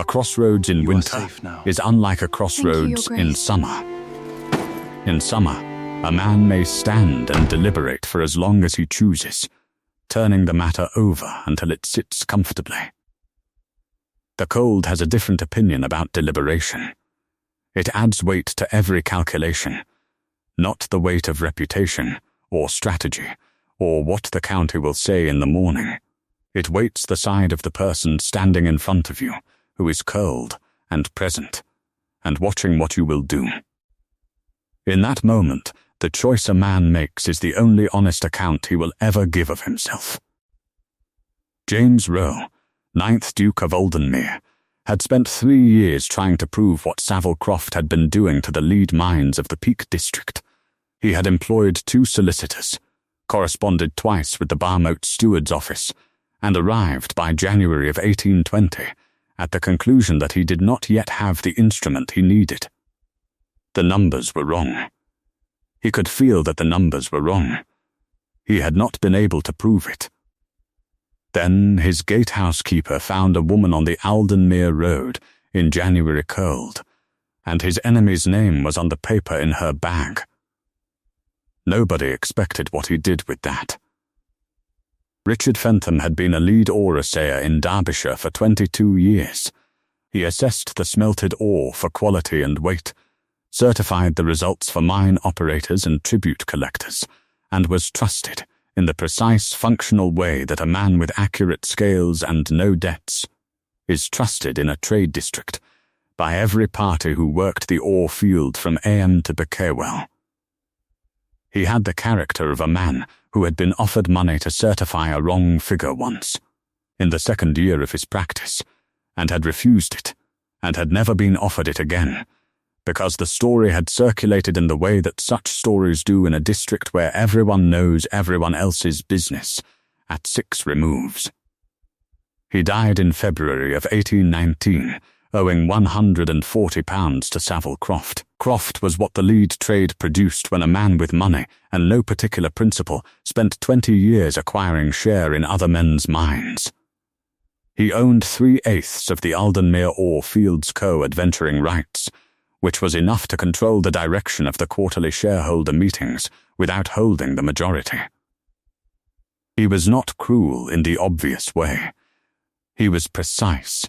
A crossroads in winter is unlike a crossroads Thank you, Your in Grace. summer. In summer, a man may stand and deliberate for as long as he chooses, turning the matter over until it sits comfortably. The cold has a different opinion about deliberation. It adds weight to every calculation, not the weight of reputation or strategy or what the county will say in the morning. It weights the side of the person standing in front of you, who is curled and present, and watching what you will do. In that moment, the choice a man makes is the only honest account he will ever give of himself. James Roe, 9th Duke of Aldenmere, had spent 3 years trying to prove what Savile Croft had been doing to the lead minds of the Peak District. He had employed 2 solicitors, corresponded twice with the Barmote Steward's office, and arrived by January of 1820 at the conclusion that he did not yet have the instrument he needed. The numbers were wrong. He could feel that the numbers were wrong. He had not been able to prove it. Then his gatehouse keeper found a woman on the Aldenmere Road in January curled, and his enemy's name was on the paper in her bag. Nobody expected what he did with that. Richard Fentham had been a lead ore assayer in Derbyshire for 22 years. He assessed the smelted ore for quality and weight, certified the results for mine operators and tribute collectors, and was trusted in the precise functional way that a man with accurate scales and no debts is trusted in a trade district by every party who worked the ore field from AM to Becquerwell. He had the character of a man who had been offered money to certify a wrong figure once, in the 2nd year of his practice, and had refused it, and had never been offered it again, because the story had circulated in the way that such stories do in a district where everyone knows everyone else's business, at 6 removes. He died in February of 1819, owing £140 to Savile Croft. Croft was what the lead trade produced when a man with money and no particular principle spent 20 years acquiring share in other men's mines. He owned 3/8 of the Aldenmere Ore Fields Co. adventuring rights, which was enough to control the direction of the quarterly shareholder meetings without holding the majority. He was not cruel in the obvious way. He was precise.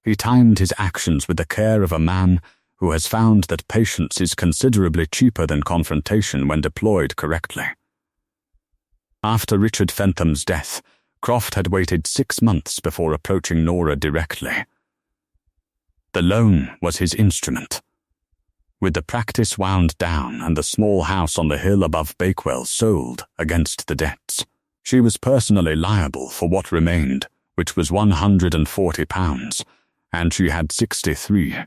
He timed his actions with the care of a man who has found that patience is considerably cheaper than confrontation when deployed correctly. After Richard Fentham's death, Croft had waited 6 months before approaching Nora directly. The loan was his instrument. With the practice wound down and the small house on the hill above Bakewell sold against the debts, she was personally liable for what remained, which was £140, and she had 63.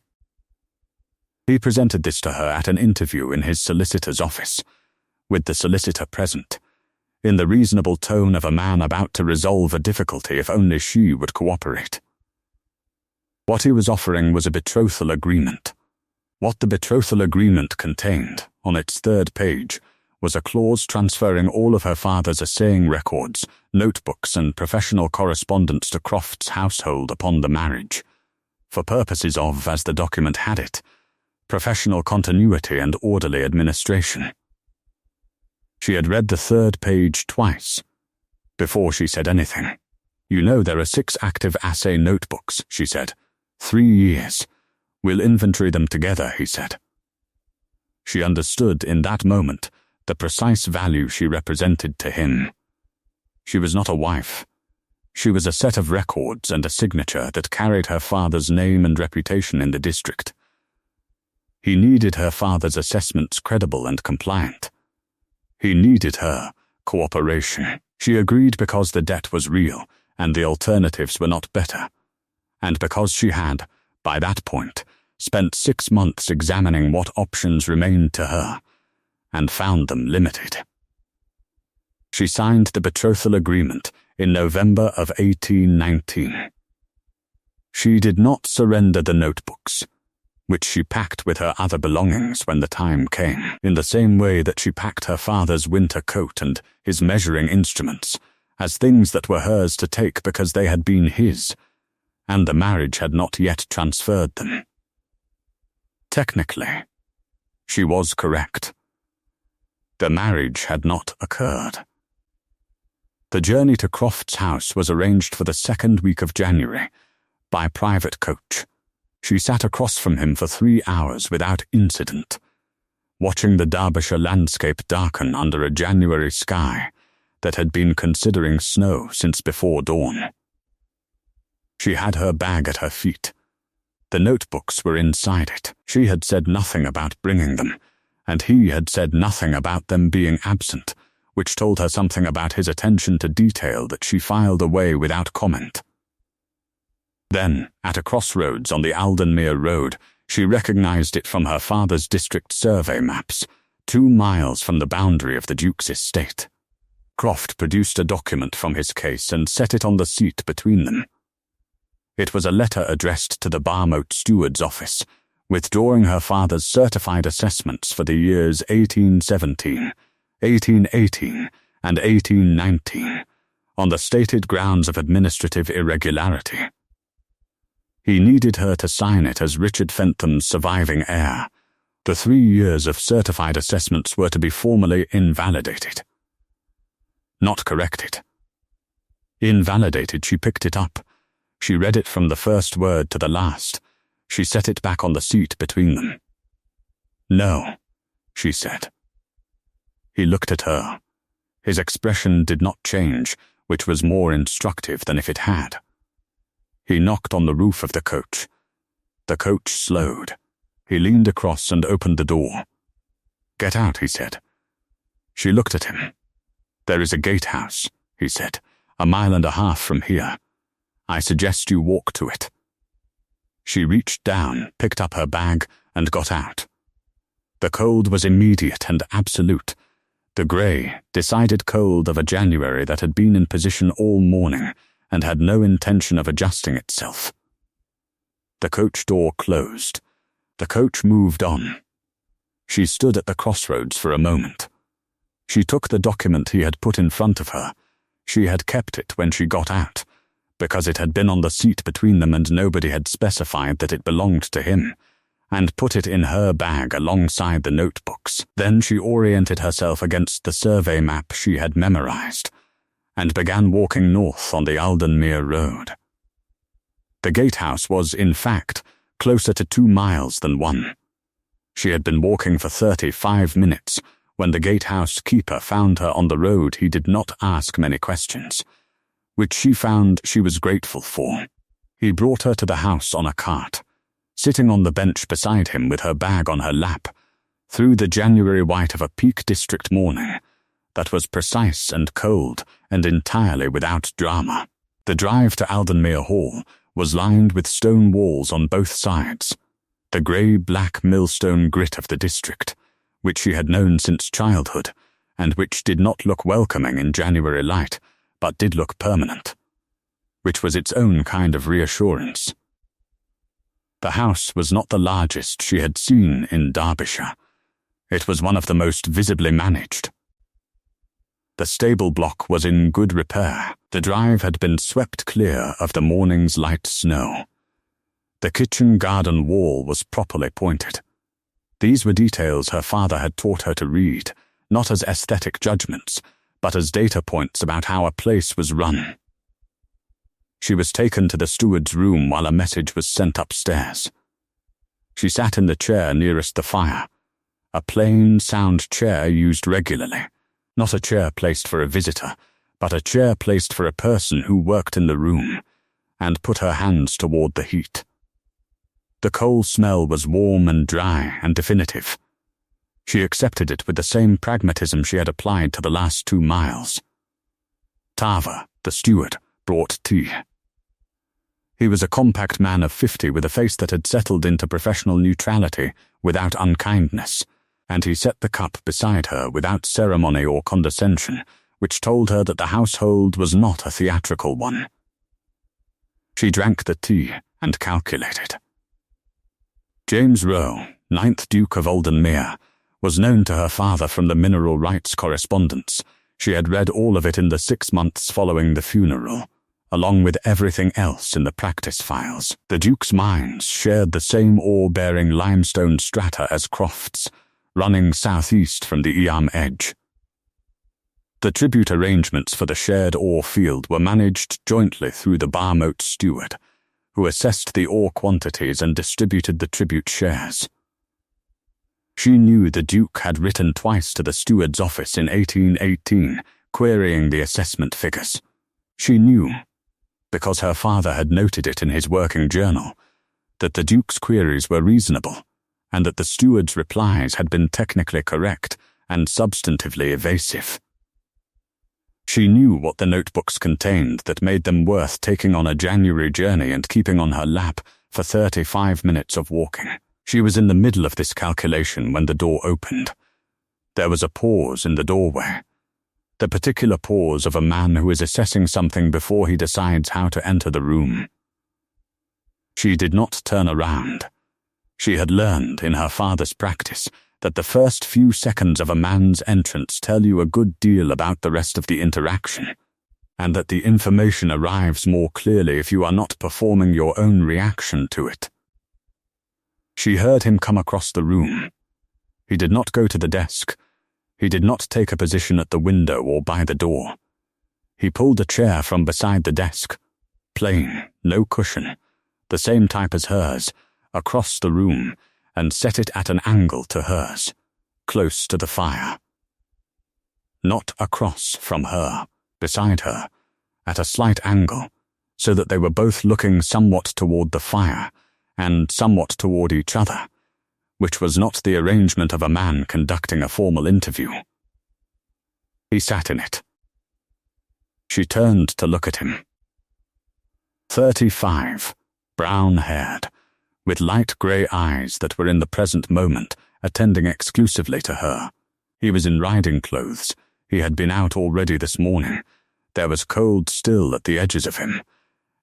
He presented this to her at an interview in his solicitor's office, with the solicitor present, in the reasonable tone of a man about to resolve a difficulty if only she would cooperate. What he was offering was a betrothal agreement. What the betrothal agreement contained, on its 3rd page, was a clause transferring all of her father's assaying records, notebooks, and professional correspondence to Croft's household upon the marriage, for purposes of, as the document had it, professional continuity and orderly administration. She had read the 3rd page twice, before she said anything. "You know there are 6 active assay notebooks," she said. 3 years. "We'll inventory them together," he said. She understood in that moment the precise value she represented to him. She was not a wife. She was a set of records and a signature that carried her father's name and reputation in the district. He needed her father's assessments credible and compliant. He needed her cooperation. She agreed because the debt was real and the alternatives were not better, and because she had, by that point, spent 6 months examining what options remained to her, and found them limited. She signed the betrothal agreement in November of 1819. She did not surrender the notebooks, which she packed with her other belongings when the time came, in the same way that she packed her father's winter coat and his measuring instruments as things that were hers to take because they had been his, and the marriage had not yet transferred them. Technically, she was correct. The marriage had not occurred. The journey to Croft's house was arranged for the second week of January, by private coach. She sat across from him for 3 hours without incident, watching the Derbyshire landscape darken under a January sky that had been considering snow since before dawn. She had her bag at her feet. The notebooks were inside it. She had said nothing about bringing them, and he had said nothing about them being absent, which told her something about his attention to detail that she filed away without comment. Then, at a crossroads on the Aldenmere Road, she recognized it from her father's district survey maps, 2 miles from the boundary of the Duke's estate. Croft produced a document from his case and set it on the seat between them. It was a letter addressed to the Barmote steward's office, withdrawing her father's certified assessments for the years 1817, 1818, and 1819, on the stated grounds of administrative irregularity. He needed her to sign it as Richard Fentham's surviving heir. The 3 years of certified assessments were to be formally invalidated. Not corrected. Invalidated, she picked it up. She read it from the first word to the last. She set it back on the seat between them. "No," she said. He looked at her. His expression did not change, which was more instructive than if it had. He knocked on the roof of the coach. The coach slowed. He leaned across and opened the door. "Get out," he said. She looked at him. "There is a gatehouse," he said, "1.5 miles from here. I suggest you walk to it." She reached down, picked up her bag, and got out. The cold was immediate and absolute, the grey, decided cold of a January that had been in position all morning and had no intention of adjusting itself. The coach door closed. The coach moved on. She stood at the crossroads for a moment. She took the document he had put in front of her. She had kept it when she got out, because it had been on the seat between them and nobody had specified that it belonged to him, and put it in her bag alongside the notebooks. Then she oriented herself against the survey map she had memorized, and began walking north on the Aldenmere Road. The gatehouse was, in fact, closer to 2 miles than 1. She had been walking for 35 minutes when the gatehouse keeper found her on the road. He did not ask many questions, which she found she was grateful for. He brought her to the house on a cart, sitting on the bench beside him with her bag on her lap, through the January white of a Peak District morning that was precise and cold and entirely without drama. The drive to Aldenmere Hall was lined with stone walls on both sides, the grey-black millstone grit of the district, which she had known since childhood, and which did not look welcoming in January light, but did look permanent, which was its own kind of reassurance. The house was not the largest she had seen in Derbyshire. It was one of the most visibly managed. The stable block was in good repair. The drive had been swept clear of the morning's light snow. The kitchen garden wall was properly pointed. These were details her father had taught her to read, not as aesthetic judgments, but as data points about how a place was run. She was taken to the steward's room while a message was sent upstairs. She sat in the chair nearest the fire, a plain, sound chair used regularly, not a chair placed for a visitor, but a chair placed for a person who worked in the room, and put her hands toward the heat. The coal smell was warm and dry and definitive. She accepted it with the same pragmatism she had applied to the last 2 miles. Tarver, the steward, brought tea. He was a compact man of 50 with a face that had settled into professional neutrality without unkindness, and he set the cup beside her without ceremony or condescension, which told her that the household was not a theatrical one. She drank the tea and calculated. James Roe, 9th Duke of Aldenmere, was known to her father from the mineral rights correspondence. She had read all of it in the 6 months following the funeral, along with everything else in the practice files. The Duke's mines shared the same ore-bearing limestone strata as Croft's, running southeast from the Eam edge. The tribute arrangements for the shared ore field were managed jointly through the Barmote steward, who assessed the ore quantities and distributed the tribute shares. She knew the Duke had written twice to the steward's office in 1818, querying the assessment figures. She knew, because her father had noted it in his working journal, that the Duke's queries were reasonable, and that the steward's replies had been technically correct and substantively evasive. She knew what the notebooks contained that made them worth taking on a January journey and keeping on her lap for 35 minutes of walking. She was in the middle of this calculation when the door opened. There was a pause in the doorway, the particular pause of a man who is assessing something before he decides how to enter the room. She did not turn around. She had learned in her father's practice that the first few seconds of a man's entrance tell you a good deal about the rest of the interaction, and that the information arrives more clearly if you are not performing your own reaction to it. She heard him come across the room. He did not go to the desk. He did not take a position at the window or by the door. He pulled a chair from beside the desk, plain, no cushion, the same type as hers, across the room, and set it at an angle to hers, close to the fire. Not across from her, beside her, at a slight angle, so that they were both looking somewhat toward the fire and somewhat toward each other, which was not the arrangement of a man conducting a formal interview. He sat in it. She turned to look at him. 35, brown-haired, with light grey eyes that were in the present moment attending exclusively to her. He was in riding clothes. He had been out already this morning. There was cold still at the edges of him,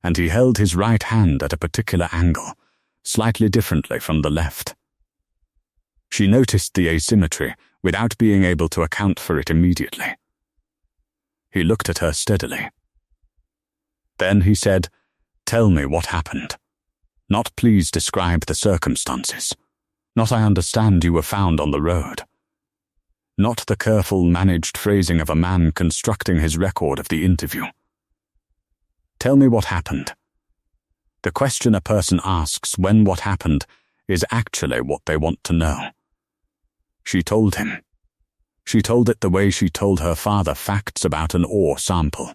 and he held his right hand at a particular angle, slightly differently from the left. She noticed the asymmetry without being able to account for it immediately. He looked at her steadily. Then he said, "Tell me what happened. Not please describe the circumstances. Not I understand you were found on the road. Not the careful, managed phrasing of a man constructing his record of the interview. Tell me what happened." The question a person asks when what happened is actually what they want to know. She told him. She told it the way she told her father facts about an ore sample,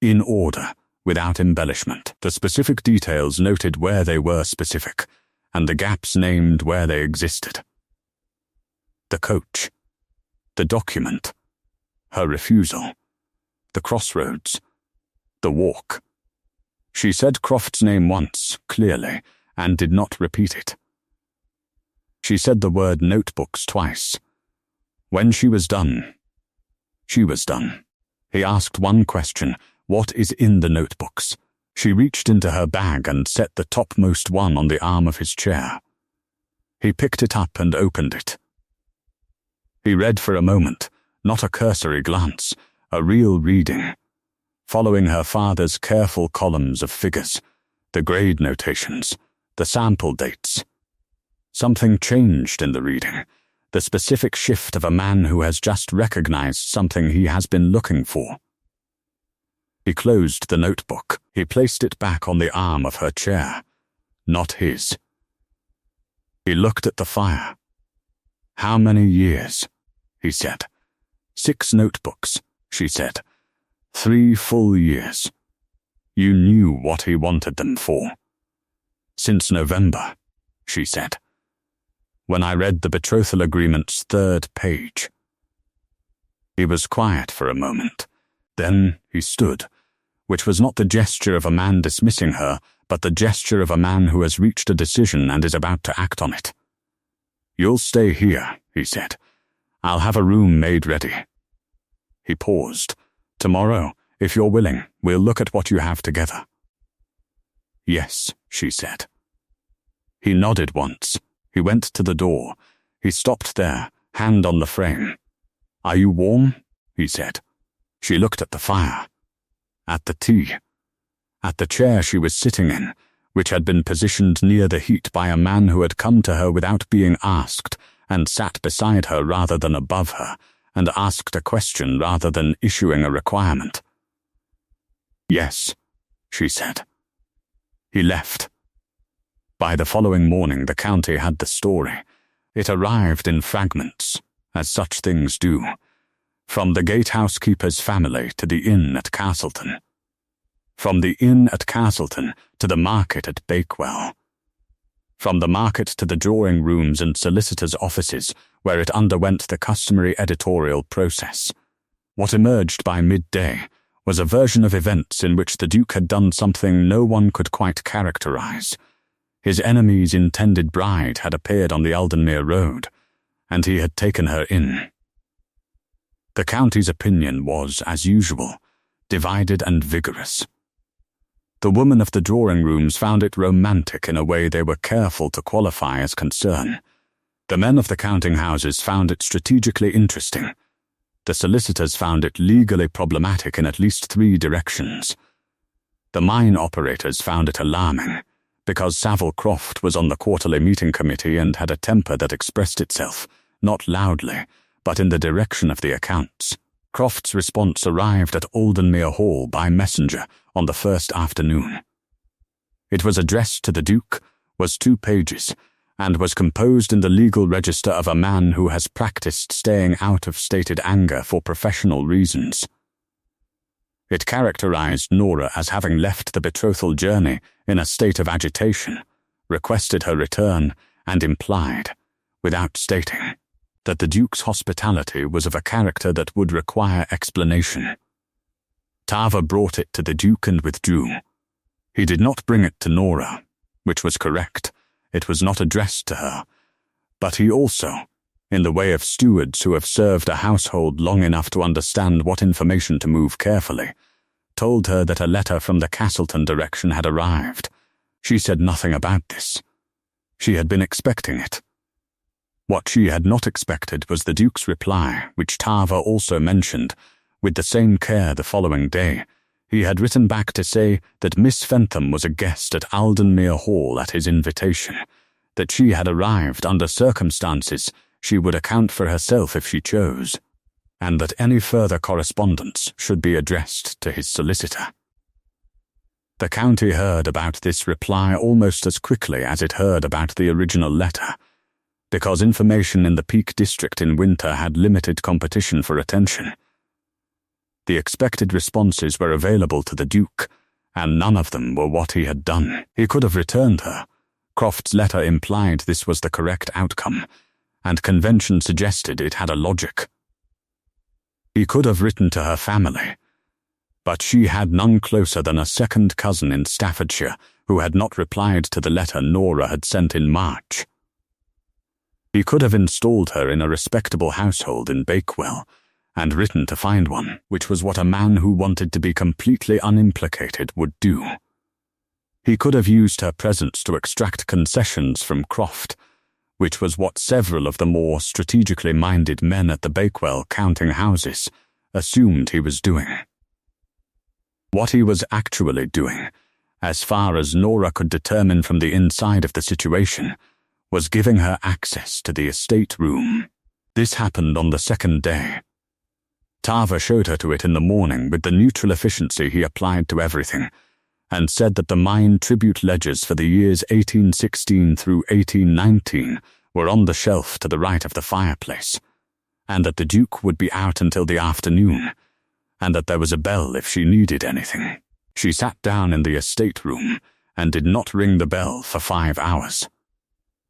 in order, without embellishment. The specific details noted where they were specific, and the gaps named where they existed. The coach, the document, her refusal, the crossroads, the walk. She said Croft's name once, clearly, and did not repeat it. She said the word notebooks twice. When she was done, she was done. He asked one question: what is in the notebooks? She reached into her bag and set the topmost one on the arm of his chair. He picked it up and opened it. He read for a moment, not a cursory glance, a real reading, following her father's careful columns of figures, the grade notations, the sample dates. Something changed in the reading, the specific shift of a man who has just recognized something he has been looking for. He closed the notebook. He placed it back on the arm of her chair, not his. He looked at the fire. "How many years?" he said. 6 notebooks, she said. 3 full years. You knew what he wanted them for. "Since November," she said, "when I read the betrothal agreement's 3rd page." He was quiet for a moment. Then he stood, which was not the gesture of a man dismissing her, but the gesture of a man who has reached a decision and is about to act on it. "You'll stay here," he said. "I'll have a room made ready." He paused. "Tomorrow, if you're willing, we'll look at what you have together." "Yes," she said. He nodded once. He went to the door. He stopped there, hand on the frame. "Are you warm?" he said. She looked at the fire, at the tea. at the chair she was sitting in, which had been positioned near the heat by a man who had come to her without being asked and sat beside her rather than above her, and asked a question rather than issuing a requirement. "Yes," she said. He left. By the following morning the county had the story. It arrived in fragments, as such things do, from the gatehousekeeper's family to the inn at Castleton, from the inn at Castleton to the market at Bakewell, from the market to the drawing rooms and solicitors' offices where it underwent the customary editorial process. What emerged by midday was a version of events in which the Duke had done something no one could quite characterize. His enemy's intended bride had appeared on the Aldenmere Road, and he had taken her in. The county's opinion was, as usual, divided and vigorous. The women of the drawing rooms found it romantic in a way they were careful to qualify as concern. The men of the counting houses found it strategically interesting. The solicitors found it legally problematic in at least 3 directions. The mine operators found it alarming, because Savile Croft was on the quarterly meeting committee and had a temper that expressed itself, not loudly, but in the direction of the accounts. Croft's response arrived at Aldenmere Hall by messenger on the first afternoon. It was addressed to the Duke, was 2 pages, and was composed in the legal register of a man who has practiced staying out of stated anger for professional reasons. It characterized Nora as having left the betrothal journey in a state of agitation, requested her return, and implied, without stating, that the Duke's hospitality was of a character that would require explanation. Tarver brought it to the Duke and withdrew. He did not bring it to Nora, which was correct. It was not addressed to her. But he also, in the way of stewards who have served a household long enough to understand what information to move carefully, told her that a letter from the Castleton direction had arrived. She said nothing about this. She had been expecting it. What she had not expected was the Duke's reply, which Tarver also mentioned, with the same care the following day. He had written back to say that Miss Fentham was a guest at Aldenmere Hall at his invitation, that she had arrived under circumstances she would account for herself if she chose, and that any further correspondence should be addressed to his solicitor. The county heard about this reply almost as quickly as it heard about the original letter, because information in the Peak District in winter had limited competition for attention. The expected responses were available to the Duke, and none of them were what he had done. He could have returned her. Croft's letter implied this was the correct outcome, and convention suggested it had a logic. He could have written to her family, but she had none closer than a second cousin in Staffordshire who had not replied to the letter Nora had sent in March. He could have installed her in a respectable household in Bakewell, and written to find one, which was what a man who wanted to be completely unimplicated would do. He could have used her presence to extract concessions from Croft, which was what several of the more strategically minded men at the Bakewell counting houses assumed he was doing. What he was actually doing, as far as Nora could determine from the inside of the situation, was giving her access to the estate room. This happened on the second day. Tarver showed her to it in the morning with the neutral efficiency he applied to everything, and said that the mine tribute ledgers for the years 1816 through 1819 were on the shelf to the right of the fireplace, and that the Duke would be out until the afternoon, and that there was a bell if she needed anything. She sat down in the estate room and did not ring the bell for 5 hours.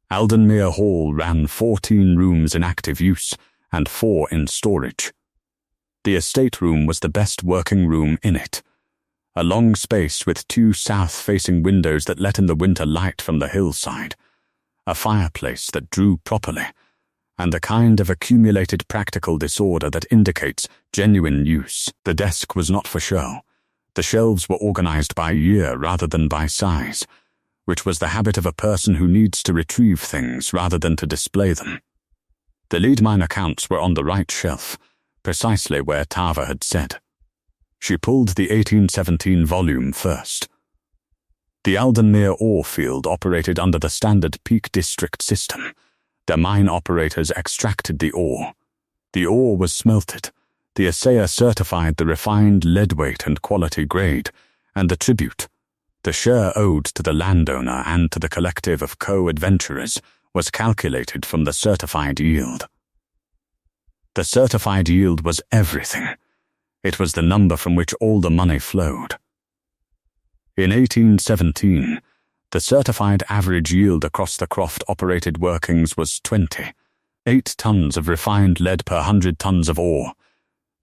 Aldenmere Hall ran 14 rooms in active use and 4 in storage. The estate room was the best working room in it, a long space with 2 south-facing windows that let in the winter light from the hillside, a fireplace that drew properly, and the kind of accumulated practical disorder that indicates genuine use. The desk was not for show. The shelves were organized by year rather than by size, which was the habit of a person who needs to retrieve things rather than to display them. The lead mine accounts were on the right shelf, precisely where Tarver had said. She pulled the 1817 volume first. The Aldenmere ore field operated under the standard Peak District system. The mine operators extracted the ore. The ore was smelted. The assayer certified the refined lead weight and quality grade, and the tribute, the share owed to the landowner and to the collective of co-adventurers, was calculated from the certified yield. The certified yield was everything. It was the number from which all the money flowed. In 1817, the certified average yield across the Croft-operated workings was 8 tons of refined lead per 100 tons of ore.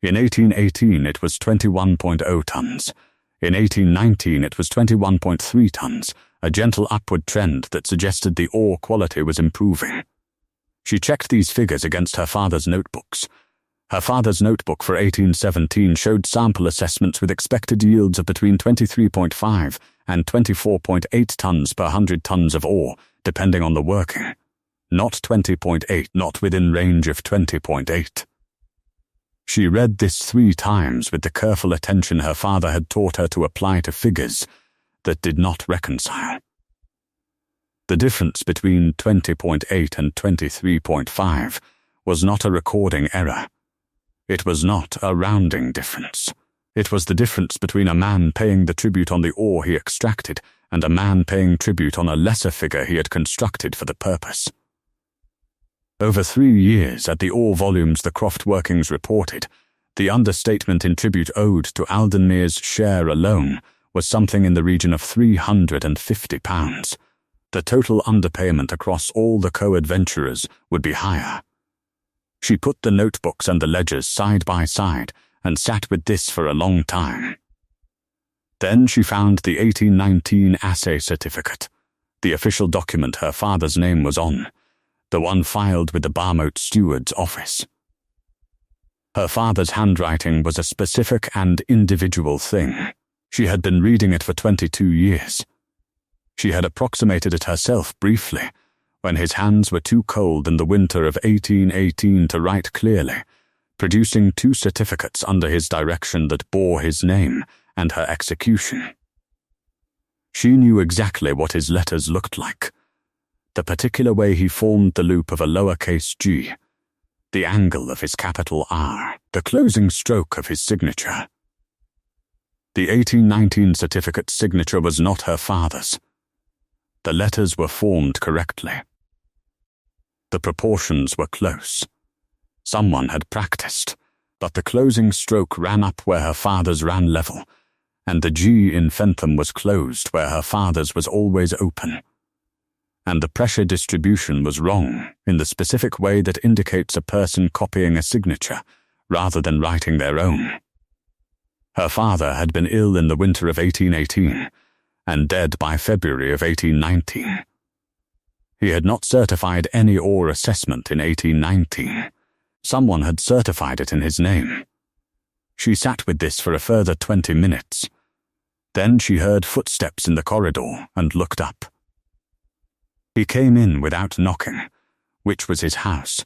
In 1818, it was 21.0 tons. In 1819, it was 21.3 tons, a gentle upward trend that suggested the ore quality was improving. She checked these figures against her father's notebooks. Her father's notebook for 1817 showed sample assessments with expected yields of between 23.5 and 24.8 tons per 100 tons of ore, depending on the working. Not 20.8, not within range of 20.8. She read this 3 times with the careful attention her father had taught her to apply to figures that did not reconcile. The difference between 20.8 and 23.5 was not a recording error. It was not a rounding difference. It was the difference between a man paying the tribute on the ore he extracted and a man paying tribute on a lesser figure he had constructed for the purpose. Over 3 years, at the ore volumes the Croft workings reported, the understatement in tribute owed to Aldenmere's share alone was something in the region of £350. The total underpayment across all the co-adventurers would be higher. She put the notebooks and the ledgers side by side and sat with this for a long time. Then she found the 1819 assay certificate, the official document her father's name was on, the one filed with the Barmote steward's office. Her father's handwriting was a specific and individual thing. She had been reading it for 22 years. She had approximated it herself briefly, when his hands were too cold in the winter of 1818 to write clearly, producing 2 certificates under his direction that bore his name and her execution. She knew exactly what his letters looked like, the particular way he formed the loop of a lowercase g, the angle of his capital R, the closing stroke of his signature. The 1819 certificate's signature was not her father's. The letters were formed correctly. The proportions were close. Someone had practiced, but the closing stroke ran up where her father's ran level, and the G in Fentham was closed where her father's was always open. And the pressure distribution was wrong in the specific way that indicates a person copying a signature rather than writing their own. Her father had been ill in the winter of 1818 and dead by February of 1819. He had not certified any ore assessment in 1819. Someone had certified it in his name. She sat with this for a further 20 minutes. Then she heard footsteps in the corridor and looked up. He came in without knocking, which was his house,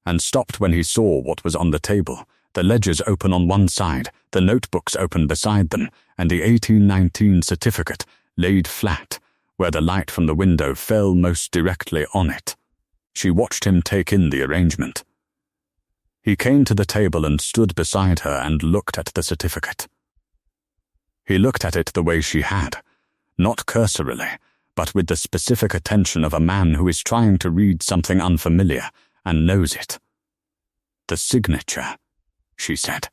and stopped when he saw what was on the table, the ledgers open on one side, the notebooks open beside them, and the 1819 certificate laid flat, where the light from the window fell most directly on it. She watched him take in the arrangement. He came to the table and stood beside her and looked at the certificate. He looked at it the way she had, not cursorily, but with the specific attention of a man who is trying to read something unfamiliar and knows it. "The signature," she said.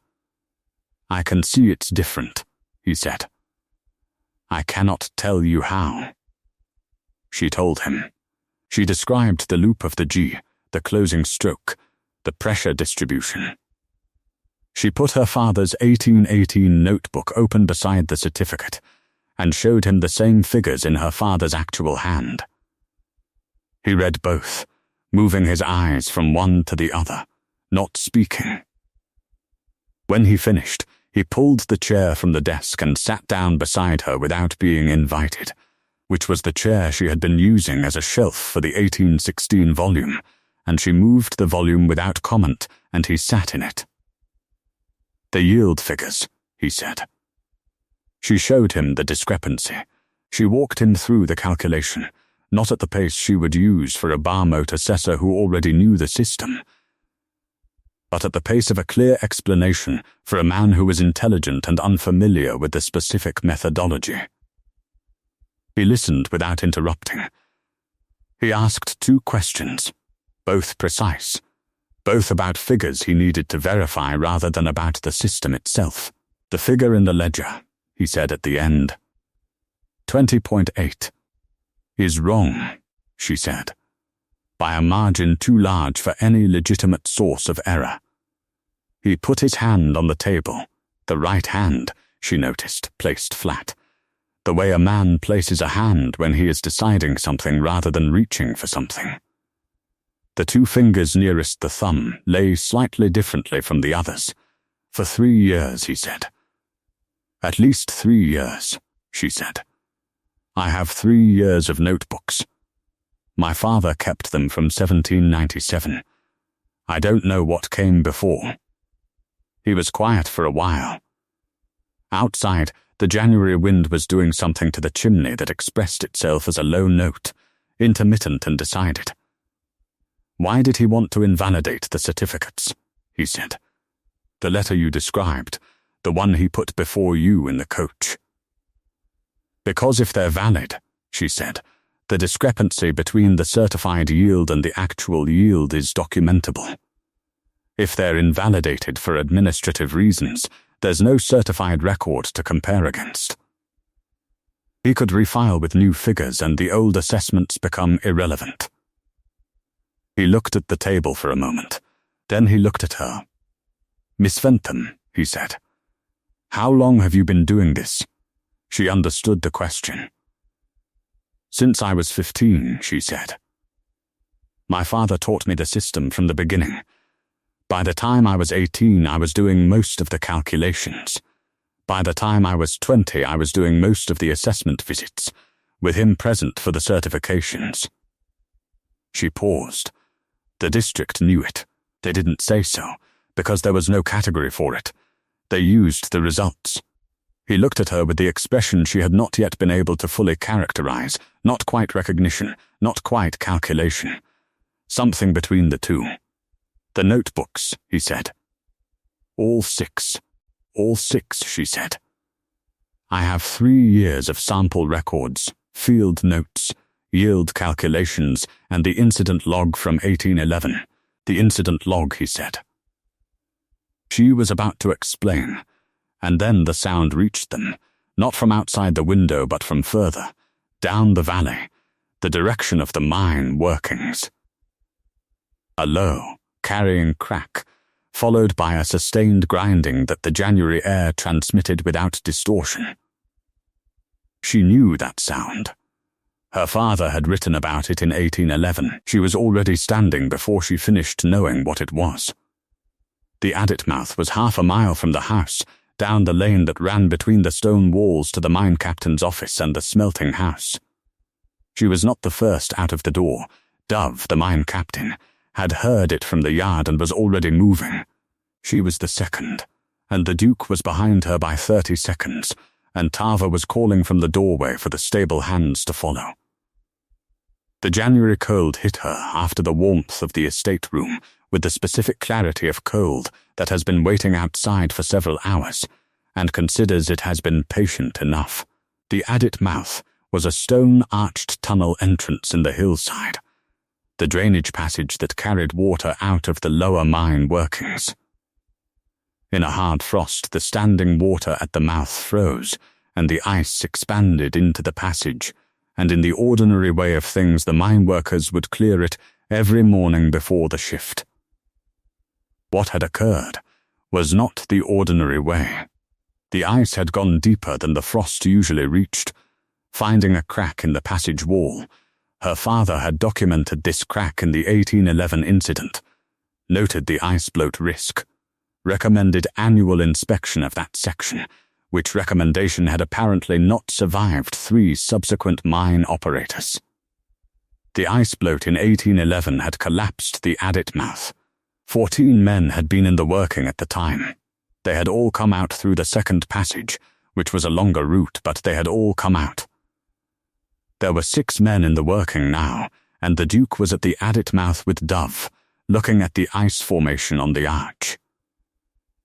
"I can see it's different," he said. "I cannot tell you how." She told him. She described the loop of the G, the closing stroke, the pressure distribution. She put her father's 1818 notebook open beside the certificate and showed him the same figures in her father's actual hand. He read both, moving his eyes from one to the other, not speaking. When he finished, he pulled the chair from the desk and sat down beside her without being invited, which was the chair she had been using as a shelf for the 1816 volume, and she moved the volume without comment, and he sat in it. "The yield figures," he said. She showed him the discrepancy, She walked him through the calculation, not at the pace she would use for a bar moat assessor who already knew the system, but at the pace of a clear explanation for a man who was intelligent and unfamiliar with the specific methodology. He listened without interrupting. He asked 2 questions, both precise, both about figures he needed to verify rather than about the system itself. The figure in the ledger, he said at the end. 20.8. Is wrong, she said, by a margin too large for any legitimate source of error. He put his hand on the table, the right hand, she noticed, placed flat, the way a man places a hand when he is deciding something rather than reaching for something. The 2 fingers nearest the thumb lay slightly differently from the others. For 3 years, he said. At least 3 years, she said. I have 3 years of notebooks. My father kept them from 1797. I don't know what came before. He was quiet for a while. Outside, the January wind was doing something to the chimney that expressed itself as a low note, intermittent and decided. Why did he want to invalidate the certificates? He said. The letter you described, the one he put before you in the coach. Because if they're valid, she said, the discrepancy between the certified yield and the actual yield is documentable. If they're invalidated for administrative reasons, there's no certified record to compare against. He could refile with new figures and the old assessments become irrelevant. He looked at the table for a moment. Then he looked at her. Miss Fenton, he said. How long have you been doing this? She understood the question. Since I was 15, she said. My father taught me the system from the beginning. By the time I was 18, I was doing most of the calculations. By the time I was 20, I was doing most of the assessment visits, with him present for the certifications. She paused. The district knew it. They didn't say so, because there was no category for it. They used the results. He looked at her with the expression she had not yet been able to fully characterize, not quite recognition, not quite calculation. Something between the 2. The notebooks, he said. All 6. All 6, she said. I have 3 years of sample records, field notes, yield calculations, and the incident log from 1811. The incident log, he said. She was about to explain, and then the sound reached them, not from outside the window but from further, down the valley, the direction of the mine workings. A low, carrying crack, followed by a sustained grinding that the January air transmitted without distortion. She knew that sound. Her father had written about it in 1811. She was already standing before she finished knowing what it was. The adit mouth was half a mile from the house, down the lane that ran between the stone walls to the mine captain's office and the smelting house. She was not the first out of the door. Dove, the mine captain, had heard it from the yard and was already moving. She was the second, and the Duke was behind her by 30 seconds, and Tava was calling from the doorway for the stable hands to follow. The January cold hit her after the warmth of the estate room, with the specific clarity of cold that has been waiting outside for several hours, and considers it has been patient enough. The adit mouth was a stone-arched tunnel entrance in the hillside, the drainage passage that carried water out of the lower mine workings. In a hard frost, the standing water at the mouth froze, and the ice expanded into the passage, and in the ordinary way of things the mine workers would clear it every morning before the shift. What had occurred was not the ordinary way. The ice had gone deeper than the frost usually reached, finding a crack in the passage wall. Her father had documented this crack in the 1811 incident, noted the ice bloat risk, recommended annual inspection of that section, which recommendation had apparently not survived 3 subsequent mine operators. The ice bloat in 1811 had collapsed the adit mouth. 14 men had been in the working at the time. They had all come out through the second passage, which was a longer route, but they had all come out. There were 6 men in the working now, and the Duke was at the adit mouth with Dove, looking at the ice formation on the arch.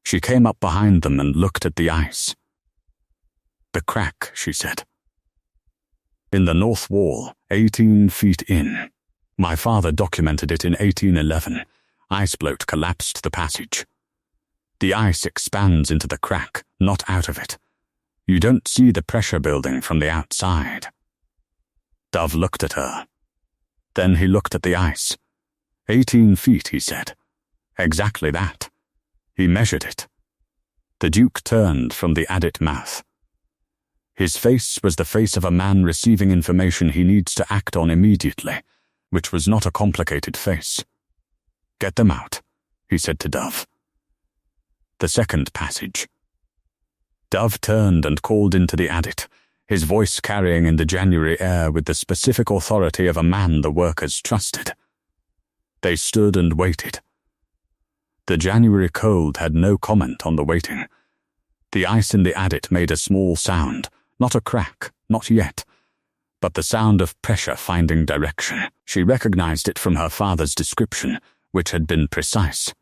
She came up behind them and looked at the ice. "The crack," she said. "In the north wall, 18 feet in. My father documented it in 1811. Icebloat collapsed the passage. The ice expands into the crack, not out of it. You don't see the pressure building from the outside." Dove looked at her. Then he looked at the ice. 18 feet, he said. Exactly that. He measured it. The Duke turned from the adit mouth. His face was the face of a man receiving information he needs to act on immediately, which was not a complicated face. "Get them out," he said to Dove. The second passage. Dove turned and called into the adit, his voice carrying in the January air with the specific authority of a man the workers trusted. They stood and waited. The January cold had no comment on the waiting. The ice in the adit made a small sound, not a crack, not yet, but the sound of pressure finding direction. She recognized it from her father's description, which had been precise.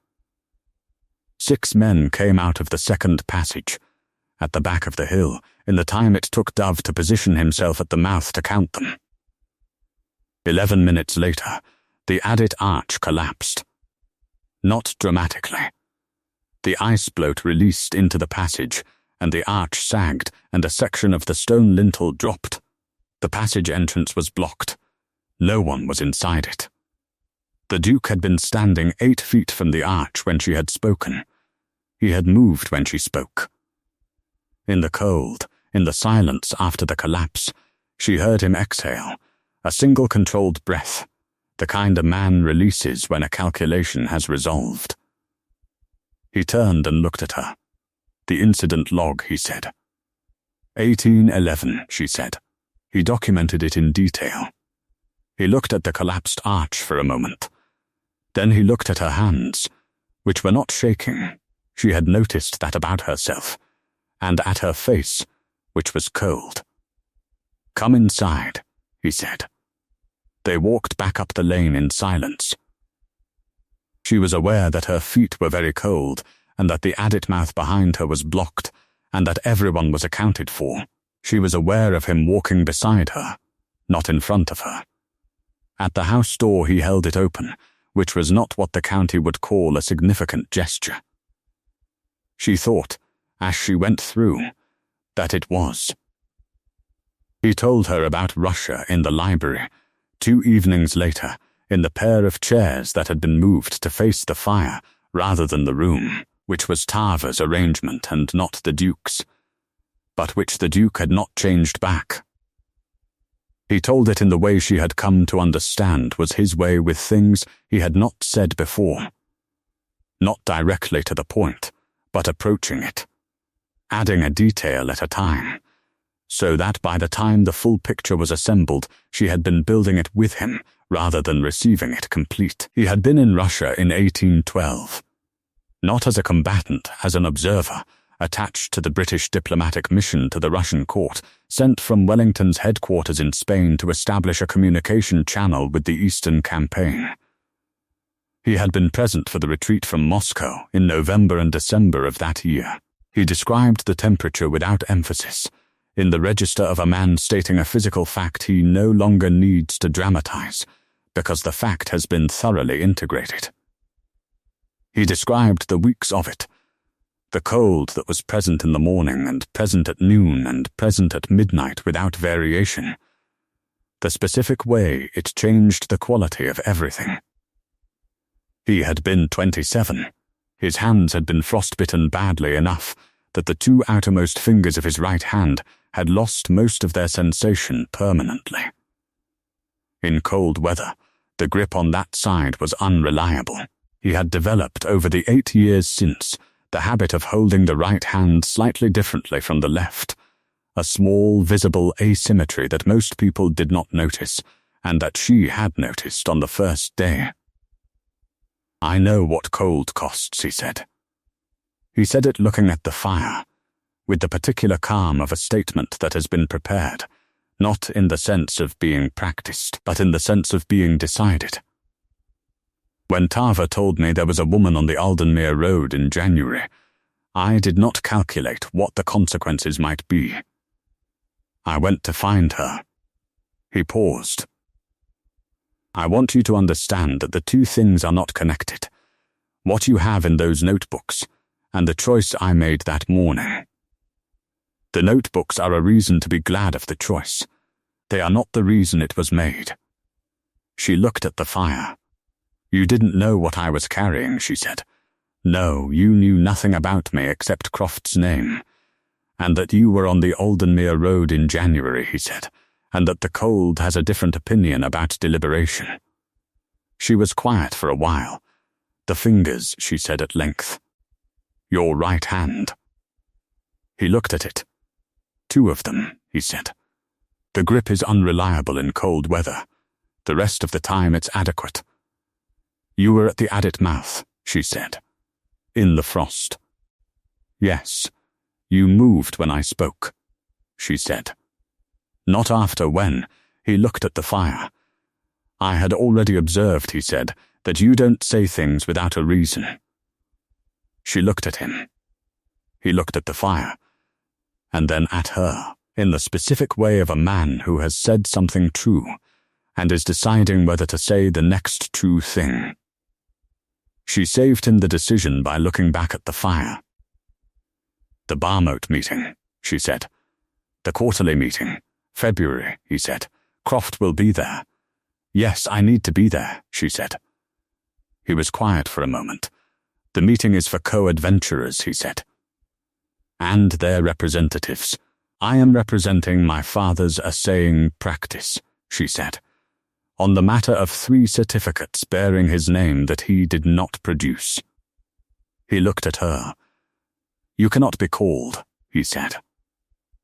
6 men came out of the second passage, at the back of the hill, in the time it took Dove to position himself at the mouth to count them. 11 minutes later, the adit arch collapsed. Not dramatically. The ice bloat released into the passage, and the arch sagged, and a section of the stone lintel dropped. The passage entrance was blocked. No one was inside it. The Duke had been standing 8 feet from the arch when she had spoken. He had moved when she spoke. In the cold, in the silence after the collapse, she heard him exhale, a single controlled breath, the kind a man releases when a calculation has resolved. He turned and looked at her. "The incident log," he said. 1811, she said. He documented it in detail. He looked at the collapsed arch for a moment. Then he looked at her hands, which were not shaking. She had noticed that about herself, and at her face, which was cold. "Come inside," he said. They walked back up the lane in silence. She was aware that her feet were very cold, and that the adit mouth behind her was blocked, and that everyone was accounted for. She was aware of him walking beside her, not in front of her. At the house door he held it open, which was not what the county would call a significant gesture. She thought, as she went through, that it was. He told her about Russia in the library, 2 evenings later, in the pair of chairs that had been moved to face the fire rather than the room, which was Tarver's arrangement and not the Duke's, but which the Duke had not changed back. He told it in the way she had come to understand was his way with things he had not said before. Not directly to the point, but approaching it, adding a detail at a time, so that by the time the full picture was assembled, she had been building it with him rather than receiving it complete. He had been in Russia in 1812, not as a combatant, as an observer, attached to the British diplomatic mission to the Russian court, sent from Wellington's headquarters in Spain to establish a communication channel with the Eastern Campaign. He had been present for the retreat from Moscow in November and December of that year. He described the temperature without emphasis, in the register of a man stating a physical fact he no longer needs to dramatize, because the fact has been thoroughly integrated. He described the weeks of it, the cold that was present in the morning and present at noon and present at midnight without variation, the specific way it changed the quality of everything. He had been 27. His hands had been frostbitten badly enough that the 2 outermost fingers of his right hand had lost most of their sensation permanently. In cold weather, the grip on that side was unreliable. He had developed over the 8 years since the habit of holding the right hand slightly differently from the left, a small, visible asymmetry that most people did not notice, and that she had noticed on the first day. "I know what cold costs," he said. He said it looking at the fire, with the particular calm of a statement that has been prepared, not in the sense of being practiced, but in the sense of being decided. When Tava told me there was a woman on the Aldenmere Road in January, I did not calculate what the consequences might be. I went to find her. He paused. I want you to understand that the two things are not connected. What you have in those notebooks, and the choice I made that morning. The notebooks are a reason to be glad of the choice. They are not the reason it was made. She looked at the fire. You didn't know what I was carrying, she said. No, you knew nothing about me except Croft's name. And that you were on the Aldenmere Road in January, he said, and that the cold has a different opinion about deliberation. She was quiet for a while. The fingers, she said at length. Your right hand. He looked at it. 2 of them, he said. The grip is unreliable in cold weather. The rest of the time it's adequate. You were at the adit mouth, she said. In the frost. Yes, you moved when I spoke, she said. Not after when. He looked at the fire. I had already observed, he said, that you don't say things without a reason. She looked at him. He looked at the fire, and then at her, in the specific way of a man who has said something true, and is deciding whether to say the next true thing. She saved him the decision by looking back at the fire. The Barmote meeting, she said. The quarterly meeting. February, he said. Croft will be there. Yes, I need to be there, she said. He was quiet for a moment. The meeting is for co-adventurers, he said. And their representatives. I am representing my father's assaying practice, she said, on the matter of 3 certificates bearing his name that he did not produce. He looked at her. You cannot be called, he said.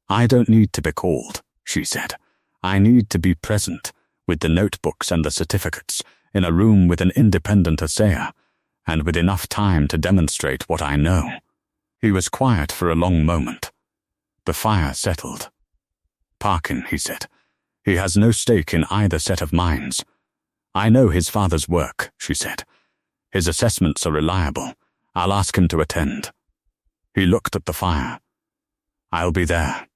I don't need to be called, she said. I need to be present, with the notebooks and the certificates, in a room with an independent assayer, and with enough time to demonstrate what I know. He was quiet for a long moment. The fire settled. Parkin, he said. He has no stake in either set of minds. I know his father's work, she said. His assessments are reliable. I'll ask him to attend. He looked at the fire. I'll be there.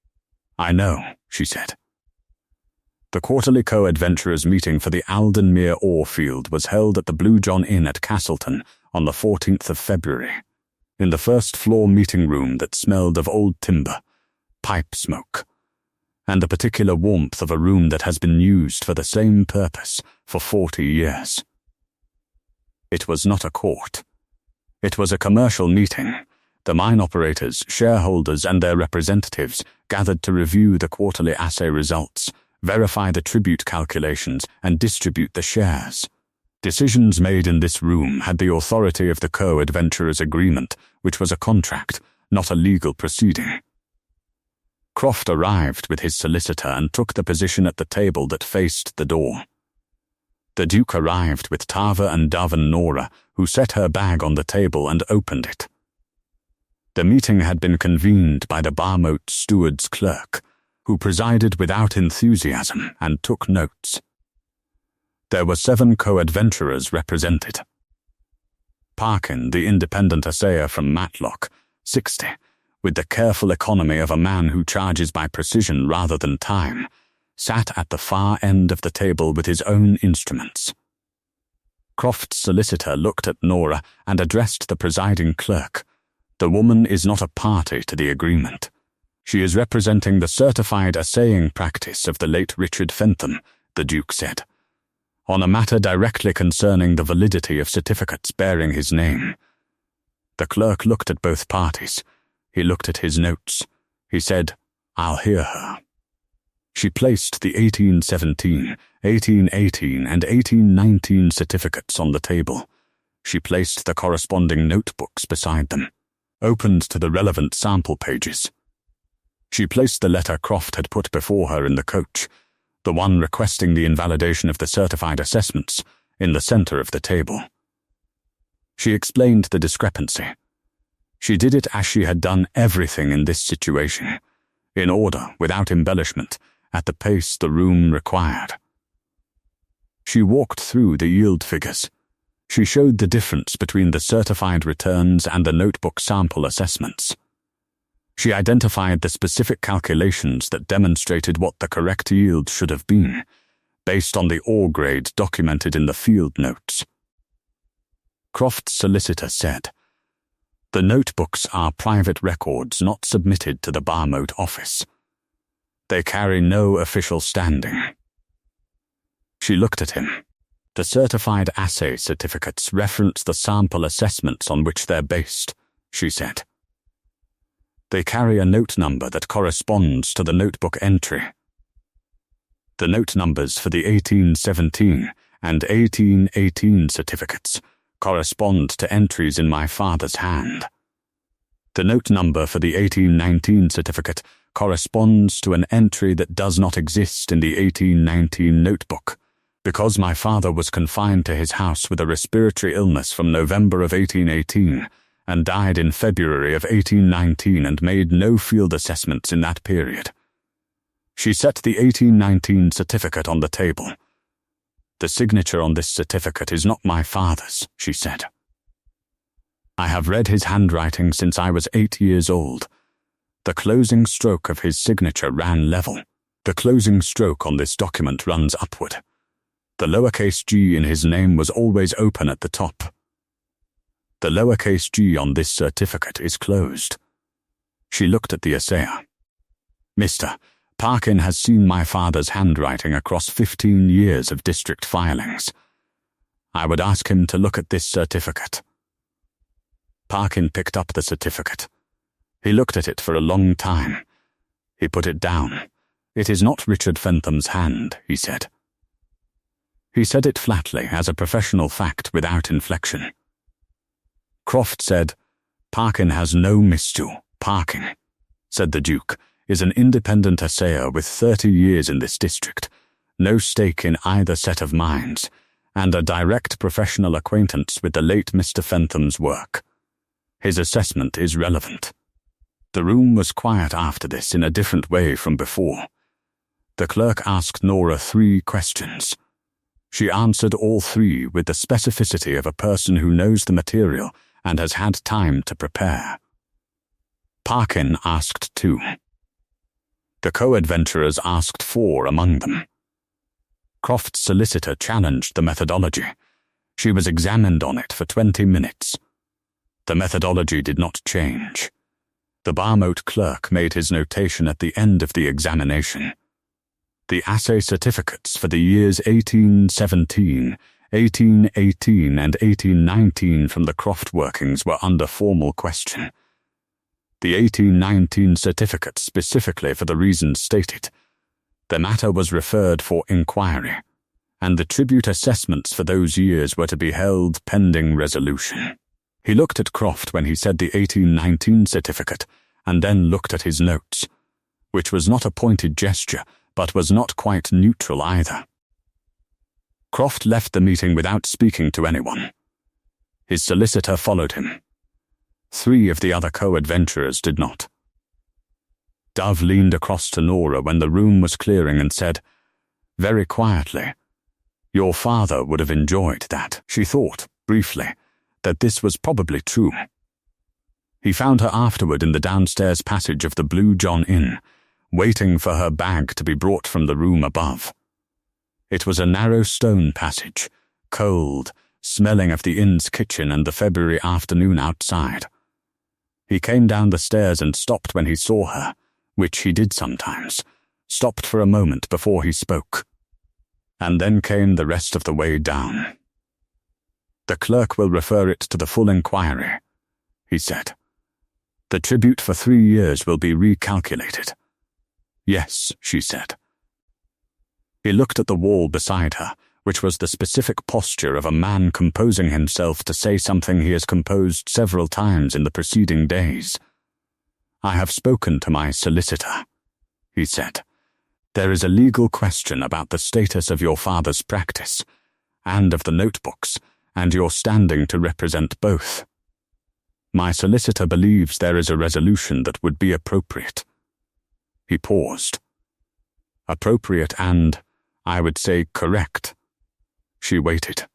I know, she said. The quarterly co-adventurers meeting for the Aldenmere ore field was held at the Blue John Inn at Castleton on the 14th of February, in the first-floor meeting room that smelled of old timber, pipe smoke, and the particular warmth of a room that has been used for the same purpose for 40 years. It was not a court. It was a commercial meeting. The mine operators, shareholders, and their representatives gathered to review the quarterly assay results, verify the tribute calculations, and distribute the shares. Decisions made in this room had the authority of the co-adventurers' agreement, which was a contract, not a legal proceeding. Croft arrived with his solicitor and took the position at the table that faced the door. The Duke arrived with Tava and Dove and Nora, who set her bag on the table and opened it. The meeting had been convened by the Barmote steward's clerk, who presided without enthusiasm and took notes. There were 7 co-adventurers represented. Parkin, the independent assayer from Matlock, 60, with the careful economy of a man who charges by precision rather than time, sat at the far end of the table with his own instruments. Croft's solicitor looked at Nora and addressed the presiding clerk. The woman is not a party to the agreement. She is representing the certified assaying practice of the late Richard Fentham, the Duke said, on a matter directly concerning the validity of certificates bearing his name. The clerk looked at both parties. He looked at his notes. He said, I'll hear her. She placed the 1817, 1818, and 1819 certificates on the table. She placed the corresponding notebooks beside them, opened to the relevant sample pages. She placed the letter Croft had put before her in the coach, the one requesting the invalidation of the certified assessments, in the center of the table. She explained the discrepancy. She did it as she had done everything in this situation, in order, without embellishment, at the pace the room required. She walked through the yield figures. She showed the difference between the certified returns and the notebook sample assessments. She identified the specific calculations that demonstrated what the correct yield should have been, based on the ore grade documented in the field notes. Croft's solicitor said, "The notebooks are private records not submitted to the Barmote office. They carry no official standing." She looked at him. "The certified assay certificates reference the sample assessments on which they're based," she said. "They carry a note number that corresponds to the notebook entry. The note numbers for the 1817 and 1818 certificates correspond to entries in my father's hand. The note number for the 1819 certificate corresponds to an entry that does not exist in the 1819 notebook, because my father was confined to his house with a respiratory illness from November of 1818 and died in February of 1819 and made no field assessments in that period." She set the 1819 certificate on the table. "The signature on this certificate is not my father's," she said. "I have read his handwriting since I was 8 years old. The closing stroke of his signature ran level. The closing stroke on this document runs upward. The lowercase g in his name was always open at the top. The lowercase g on this certificate is closed." She looked at the assayer. "Mr. Parkin has seen my father's handwriting across 15 years of district filings. I would ask him to look at this certificate." Parkin picked up the certificate. He looked at it for a long time. He put it down. "It is not Richard Fentham's hand," he said. He said it flatly, as a professional fact without inflection. Croft said, "Parkin has no miscue. Parkin," said the Duke, "is an independent assayer with 30 years in this district, no stake in either set of mines, and a direct professional acquaintance with the late Mr. Fentham's work. His assessment is relevant." The room was quiet after this in a different way from before. The clerk asked Nora 3 questions. She answered all 3 with the specificity of a person who knows the material and has had time to prepare. Parkin asked 2. The co-adventurers asked 4 among them. Croft's solicitor challenged the methodology. She was examined on it for 20 minutes. The methodology did not change. The Barmote clerk made his notation at the end of the examination. The assay certificates for the years 1817, 1818 and 1819 from the Croft workings were under formal question. The 1819 certificate specifically for the reasons stated. The matter was referred for inquiry, and the tribute assessments for those years were to be held pending resolution. He looked at Croft when he said the 1819 certificate, and then looked at his notes, which was not a pointed gesture, but was not quite neutral either. Croft left the meeting without speaking to anyone. His solicitor followed him. 3 of the other co-adventurers did not. Dove leaned across to Nora when the room was clearing and said, very quietly, "Your father would have enjoyed that." She thought, briefly, that this was probably true. He found her afterward in the downstairs passage of the Blue John Inn, waiting for her bag to be brought from the room above. It was a narrow stone passage, cold, smelling of the inn's kitchen and the February afternoon outside. He came down the stairs and stopped when he saw her, which he did sometimes, stopped for a moment before he spoke, and then came the rest of the way down. "The clerk will refer it to the full inquiry," he said. "The tribute for 3 years will be recalculated." "Yes," she said. He looked at the wall beside her, which was the specific posture of a man composing himself to say something he has composed several times in the preceding days. "I have spoken to my solicitor," he said. "There is a legal question about the status of your father's practice, and of the notebooks, and your standing to represent both. My solicitor believes there is a resolution that would be appropriate." He paused. appropriate and, I would say, correct. She waited.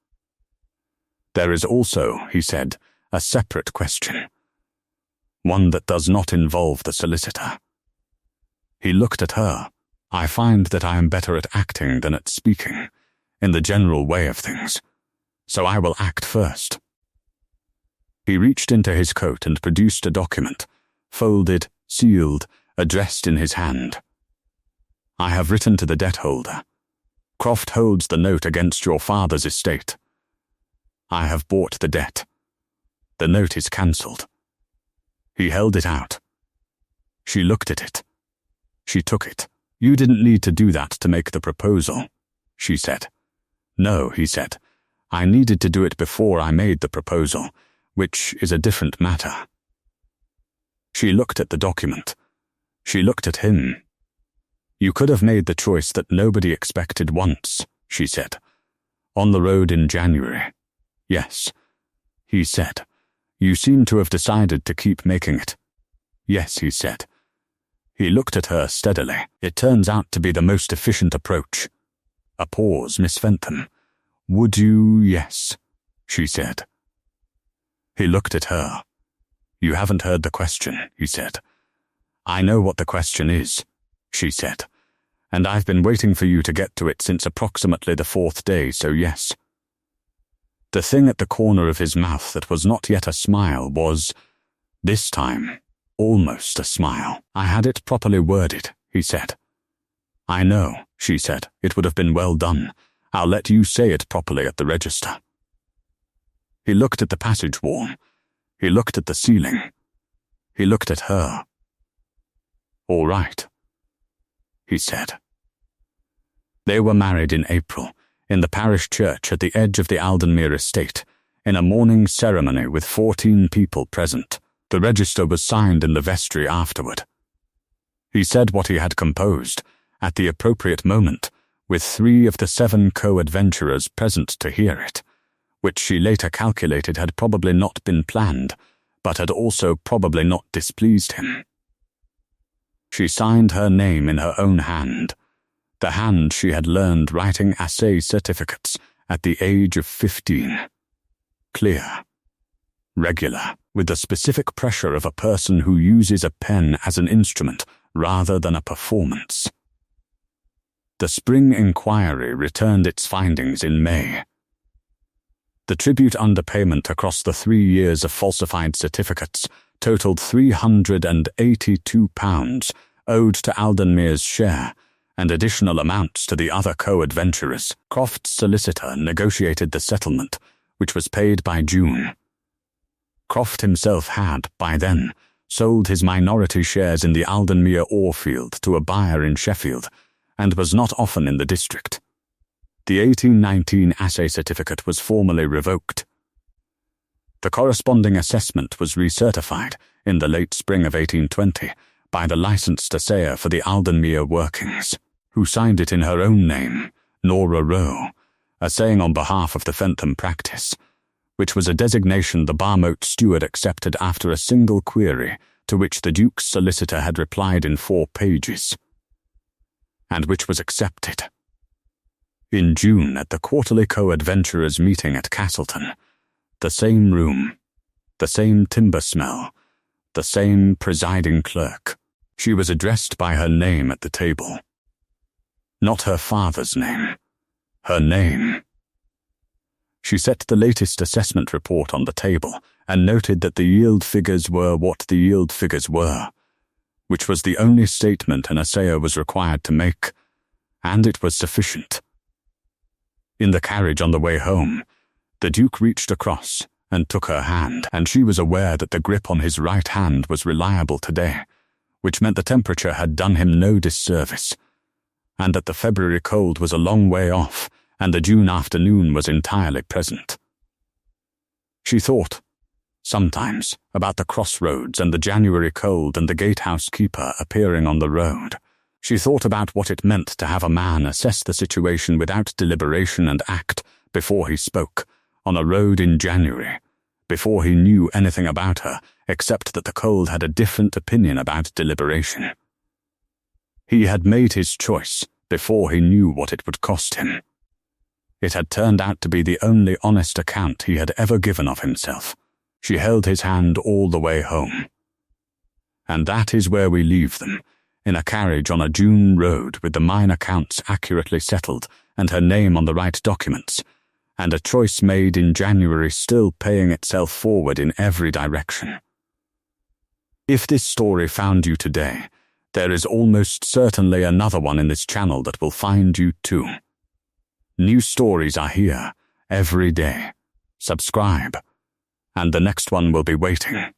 There is also, he said, a separate question. One that does not involve the solicitor. He looked at her. I find that I am better at acting than at speaking, in the general way of things, so I will act first. He reached into his coat and produced a document, folded, sealed, addressed in his hand. I have written to the debt holder. Croft holds the note against your father's estate. I have bought the debt. The note is cancelled. He held it out. She looked at it. She took it. You didn't need to do that to make the proposal, she said. No, he said. I needed to do it before I made the proposal, which is a different matter. She looked at the document. She looked at him. You could have made the choice that nobody expected once, she said. On the road in January. Yes, he said. You seem to have decided to keep making it. Yes, he said. He looked at her steadily. It turns out to be the most efficient approach. A pause, Miss Fenton. Would you? Yes, she said. He looked at her. You haven't heard the question, he said. I know what the question is, she said, and I've been waiting for you to get to it since approximately the 4th day, so yes. The thing at the corner of his mouth that was not yet a smile was, this time, almost a smile. I had it properly worded, he said. I know, she said. It would have been well done. I'll let you say it properly at the register. He looked at the passage wall. He looked at the ceiling. He looked at her. All right, he said. They were married in April, in the parish church at the edge of the Aldenmere estate, in a morning ceremony with 14 people present. The register was signed in the vestry afterward. He said what he had composed, at the appropriate moment, with 3 of the 7 co-adventurers present to hear it, which she later calculated had probably not been planned, but had also probably not displeased him. She signed her name in her own hand, the hand she had learned writing assay certificates at the age of 15. Clear, regular, with the specific pressure of a person who uses a pen as an instrument rather than a performance. The spring inquiry returned its findings in May. The tribute underpayment across the 3 years of falsified certificates totaled £382 owed to Aldenmere's share, and additional amounts to the other co-adventurers. Croft's solicitor negotiated the settlement, which was paid by June. Croft himself had, by then, sold his minority shares in the Aldenmere ore field to a buyer in Sheffield, and was not often in the district. The 1819 assay certificate was formally revoked. The corresponding assessment was recertified in the late spring of 1820 by the licensed assayer for the Aldenmere workings, who signed it in her own name, Nora Rowe, assaying on behalf of the Fenton practice, which was a designation the Barmote steward accepted after a single query to which the Duke's solicitor had replied in 4 pages, and which was accepted. In June, at the quarterly co-adventurers' meeting at Castleton, the same room, the same timber smell, the same presiding clerk, she was addressed by her name at the table. Not her father's name, her name. She set the latest assessment report on the table and noted that the yield figures were what the yield figures were, which was the only statement an assayer was required to make, and it was sufficient. In the carriage on the way home, the Duke reached across and took her hand, and she was aware that the grip on his right hand was reliable today, which meant the temperature had done him no disservice, and that the February cold was a long way off, and the June afternoon was entirely present. She thought, sometimes, about the crossroads and the January cold and the gatehouse keeper appearing on the road. She thought about what it meant to have a man assess the situation without deliberation and act before he spoke, on a road in January, before he knew anything about her, except that the cold had a different opinion about deliberation. He had made his choice, before he knew what it would cost him. It had turned out to be the only honest account he had ever given of himself. She held his hand all the way home. And that is where we leave them, in a carriage on a June road with the mine accounts accurately settled and her name on the right documents, and a choice made in January still paying itself forward in every direction. If this story found you today, there is almost certainly another one in this channel that will find you too. New stories are here every day. Subscribe, and the next one will be waiting.